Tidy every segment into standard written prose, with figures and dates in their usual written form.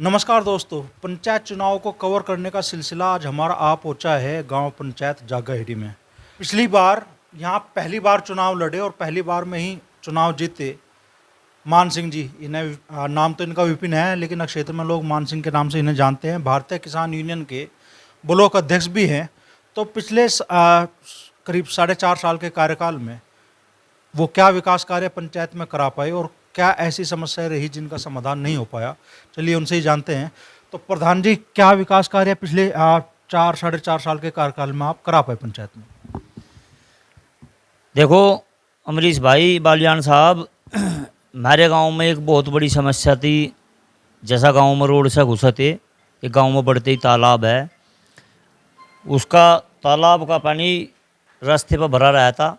नमस्कार दोस्तों, पंचायत चुनाव को कवर करने का सिलसिला आज हमारा आ पहुंचा है गांव पंचायत जागाहेड़ी में। पिछली बार यहाँ पहली बार चुनाव लड़े और पहली बार में ही चुनाव जीते मान सिंह जी। इन्हें नाम तो इनका विपिन है, लेकिन क्षेत्र में लोग मान सिंह के नाम से इन्हें जानते हैं। भारतीय किसान यूनियन के ब्लॉक अध्यक्ष भी हैं। तो पिछले करीब 4.5 साल के कार्यकाल में वो क्या विकास कार्य पंचायत में करा पाए और क्या ऐसी समस्याएं रही जिनका समाधान नहीं हो पाया, चलिए उनसे ही जानते हैं। तो प्रधान जी, क्या विकास कार्य पिछले 4-4.5 साल के कार्यकाल में आप करा पाए पंचायत में? देखो अमरीश भाई बालियान साहब, हमारे गांव में एक बहुत बड़ी समस्या थी। जैसा गांव में रोड से घुसे थे, एक गांव में बढ़ते ही तालाब है, उसका तालाब का पानी रास्ते पर भरा रहा था।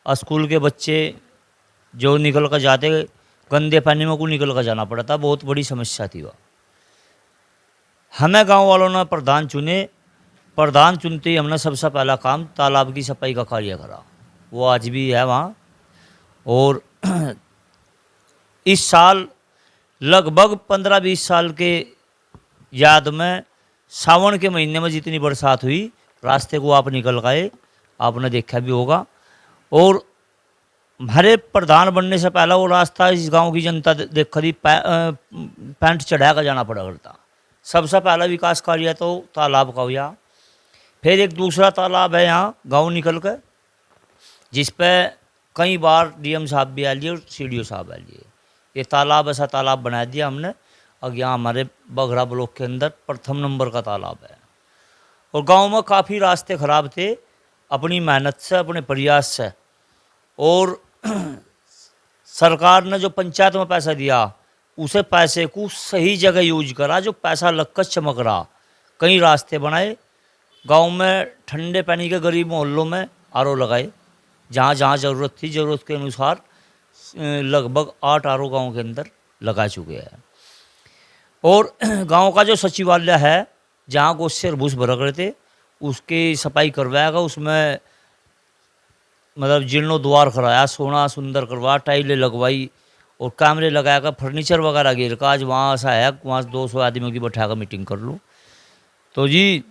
स्कूल के बच्चे जो निकल कर जाते, गंदे पानी में को निकल कर जाना पड़ा था। बहुत बड़ी समस्या थी वह। हमें गांव वालों ने प्रधान चुने। प्रधान चुनते ही हमने सबसे पहला काम तालाब की सफाई का कार्य करा। वो आज भी है वहाँ। और इस साल लगभग 15-20 साल के याद में सावन के महीने में जितनी बरसात हुई, रास्ते को आप निकल गए, आपने देखा भी होगा। और हमारे प्रधान बनने से पहला वो रास्ता इस गांव की जनता देख रही पैंट चढ़ा कर जाना पड़ा करता। सबसे पहला विकास कार्य तो तालाब का हुआ। फिर एक दूसरा तालाब है यहाँ गांव निकल कर, जिस पे कई बार डीएम साहब भी आ लिए और सीडीओ साहब आ लिए। ये तालाब ऐसा तालाब बना दिया हमने। और यहाँ हमारे बघरा ब्लॉक के अंदर प्रथम नंबर का तालाब है। और गांव में काफ़ी रास्ते खराब थे। अपनी मेहनत से, अपने प्रयास से और सरकार ने जो पंचायत में पैसा दिया, उसे पैसे को सही जगह यूज करा। जो पैसा लगकर चमक रहा, कई रास्ते बनाए। गांव में ठंडे पानी के गरीब मोहल्लों में आरओ लगाए, जहाँ जहाँ ज़रूरत थी, ज़रूरत के अनुसार लगभग 8 आरओ गांव के अंदर लगा चुके हैं। और गांव का जो सचिवालय है, जहाँ गोश्त और भूस भरक रहे थे, उसकी सफाई करवाएगा। उसमें मतलब जीर्णोद्वार कराया, सोना सुंदर करवा, टाइलें लगवाई और कैमरे लगाकर फर्नीचर वगैरह गिर का। आज वहाँ ऐसा है, वहाँ 200 आदमियों की बैठा कर मीटिंग कर लो। तो जी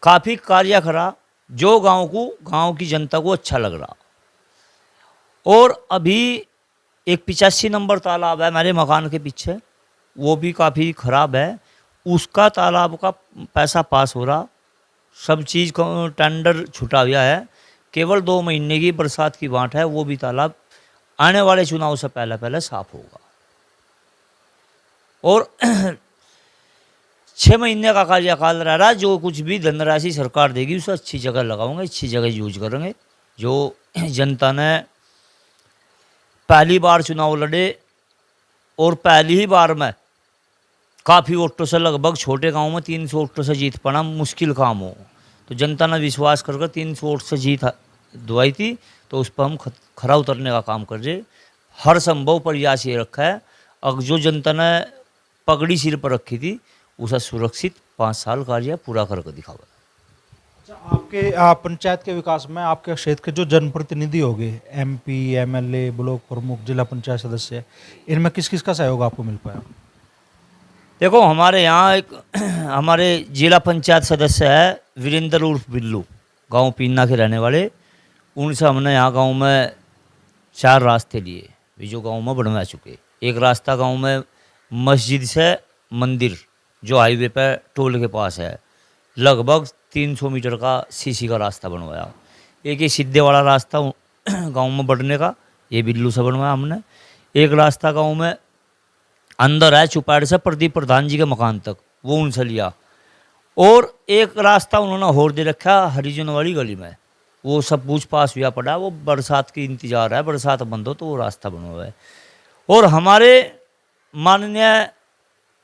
काफ़ी कार्य करा जो गांव की जनता को अच्छा लग रहा। और अभी एक 85 नंबर तालाब है हमारे मकान के पीछे, वो भी काफ़ी ख़राब है। उसका तालाब का पैसा पास हो रहा, सब चीज़ का टेंडर छुटा हुआ है। केवल 2 महीने की बरसात की बात है, वो भी तालाब आने वाले चुनाव से पहले पहले साफ होगा। और 6 महीने का कार्यकाल रह रहा। जो कुछ भी धनराशि सरकार देगी उसे अच्छी जगह लगाऊंगे, अच्छी जगह यूज करेंगे। जो जनता ने पहली बार चुनाव लड़े और पहली ही बार में काफ़ी वोटों से, लगभग छोटे गांव में 300 वोटों से जीत पाना मुश्किल काम हो, तो जनता ने विश्वास करके 300 वोट से जीत दुआई थी। तो उस पर हम खरा उतरने का काम कर रहे। हर संभव प्रयास ये रखा है। अब जो जनता ने पगड़ी सिर पर रखी थी, उसे सुरक्षित 5 साल कार्य पूरा करके दिखावा। अच्छा, आपके पंचायत के विकास में आपके क्षेत्र के जो जनप्रतिनिधि हो गए, MP, MLA, ब्लॉक प्रमुख, जिला पंचायत सदस्य, इनमें किस किस का सहयोग आपको मिल पाया? देखो हमारे यहाँ एक हमारे जिला पंचायत सदस्य है वीरेंद्र उर्फ बिल्लू, गांव पीना के रहने वाले। उनसे हमने यहाँ गांव में 4 रास्ते लिए, भी जो गांव में बनवा चुके। एक रास्ता गांव में मस्जिद से मंदिर, जो हाईवे पर टोल के पास है, लगभग 300 मीटर का सीसी का रास्ता बनवाया। एक ये सीधे वाला रास्ता गांव में बढ़ने का, ये बिल्लू से बनवाया हमने। एक रास्ता गांव में अंदर है, चुपाड़ से प्रदीप प्रधान जी के मकान तक, वो उनसे लिया। और एक रास्ता उन्होंने और दे रखा हरिजन वाली गली में, वो सब पूछ पास हुआ पड़ा। वो बरसात की इंतजार है, बरसात बंद हो तो वो रास्ता बना हुआ है। और हमारे माननीय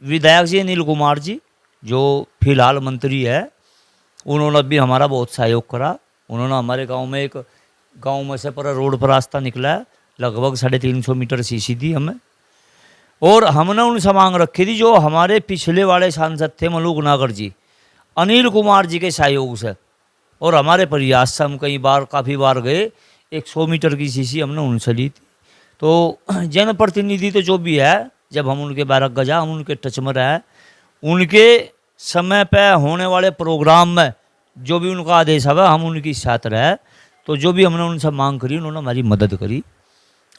विधायक जी अनिल कुमार जी, जो फिलहाल मंत्री है, उन्होंने भी हमारा बहुत सहयोग करा। उन्होंने हमारे गांव में एक गांव में से पर रोड पर रास्ता निकला है, लगभग 350 मीटर सीसी दी हमें। और हमने उनसे मांग रखी थी, जो हमारे पिछले वाले सांसद थे मलूक नागर जी, अनिल कुमार जी के सहयोग से और हमारे प्रयास से हम काफ़ी बार गए। 100 मीटर की सीसी हमने उनसे ली थी। तो जनप्रतिनिधि तो जो भी है, जब हम उनके 12 गजा हम उनके टच में रहे, उनके समय पे होने वाले प्रोग्राम में जो भी उनका आदेश है हम उनकी साथ रहे। तो जो भी हमने उनसे मांग करी उन्होंने हमारी मदद करी।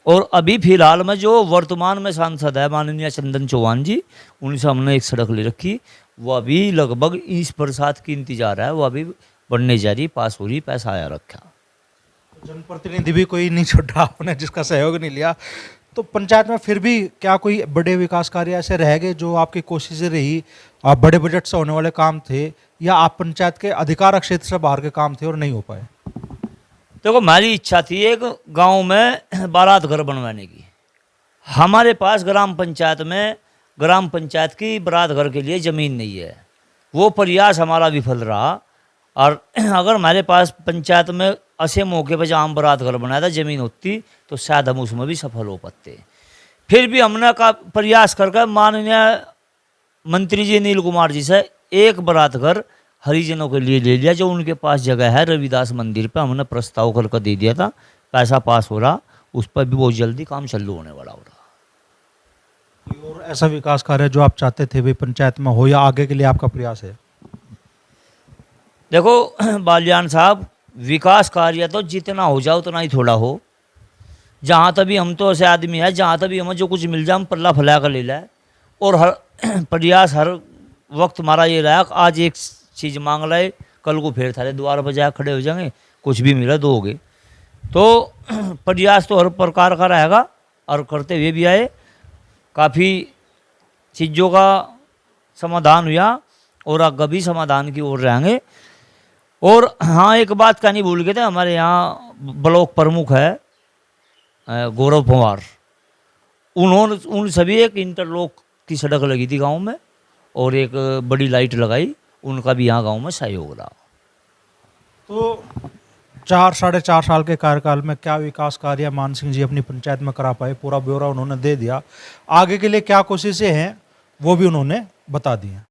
और अभी फिलहाल में जो वर्तमान में सांसद है माननीय चंदन चौहान जी, उनसे हमने एक सड़क ले रखी, वो अभी लगभग 20% की इंतजार है, वो अभी बनने जा रही, पास हो रही, पैसा आया रखा। जनप्रतिनिधि भी कोई नहीं छोड़ा आपने जिसका सहयोग नहीं लिया। तो पंचायत में फिर भी क्या कोई बड़े विकास कार्य ऐसे रह गए जो आपकी कोशिशें रही, आप बड़े बजट से होने वाले काम थे, या आप पंचायत के अधिकार क्षेत्र से बाहर के काम थे और नहीं हो पाए? देखो हमारी इच्छा थी एक गांव में बारात घर बनवाने की। हमारे पास ग्राम पंचायत की बारात घर के लिए ज़मीन नहीं है, वो प्रयास हमारा विफल रहा। और अगर हमारे पास पंचायत में ऐसे मौके पर जहाँ हम बारात घर बनाया था ज़मीन होती तो शायद हम उसमें भी सफल हो पाते। फिर भी हमने का प्रयास करके माननीय मंत्री जी नील कुमार जी से एक बारात घर हरिजनों के लिए ले लिया, जो उनके पास जगह है रविदास मंदिर पे, हमने प्रस्ताव करके दे दिया था, पैसा पास हो रहा, उस पर भी बहुत जल्दी काम चालू होने वाला हो रहा। और ऐसा विकास कार्य जो आप चाहते थे भी पंचायत में हो, या आगे के लिए आपका प्रयास है? देखो बालियान साहब, विकास कार्य तो जितना हो जाए उतना ही थोड़ा हो। जहाँ तभी हम तो ऐसे आदमी है, जहाँ तभी हमें जो कुछ मिल जाए हम पल्ला फैला कर ले लाए। और हर प्रयास हर वक्त हमारा ये रहा, आज एक चीज़ मांग लाए, कल को फिर थारे द्वार पर जा खड़े हो जाएंगे, कुछ भी मिला दोगे। तो प्रयास तो हर प्रकार का रहेगा और करते हुए भी आए। काफ़ी चीज़ों का समाधान हुआ और आगे भी समाधान की ओर रहेंगे। और हाँ, एक बात का नहीं भूल गए थे, हमारे यहाँ ब्लॉक प्रमुख है गौरव पवार, उन्होंने उन सभी एक इंटरलॉक की सड़क लगी थी गांव में और एक बड़ी लाइट लगाई, उनका भी यहाँ गांव में सहयोग रहा। तो 4-4.5 साल के कार्यकाल में क्या विकास कार्य मान सिंह जी अपनी पंचायत में करा पाए, पूरा ब्यौरा उन्होंने दे दिया। आगे के लिए क्या कोशिशें हैं वो भी उन्होंने बता दी हैं।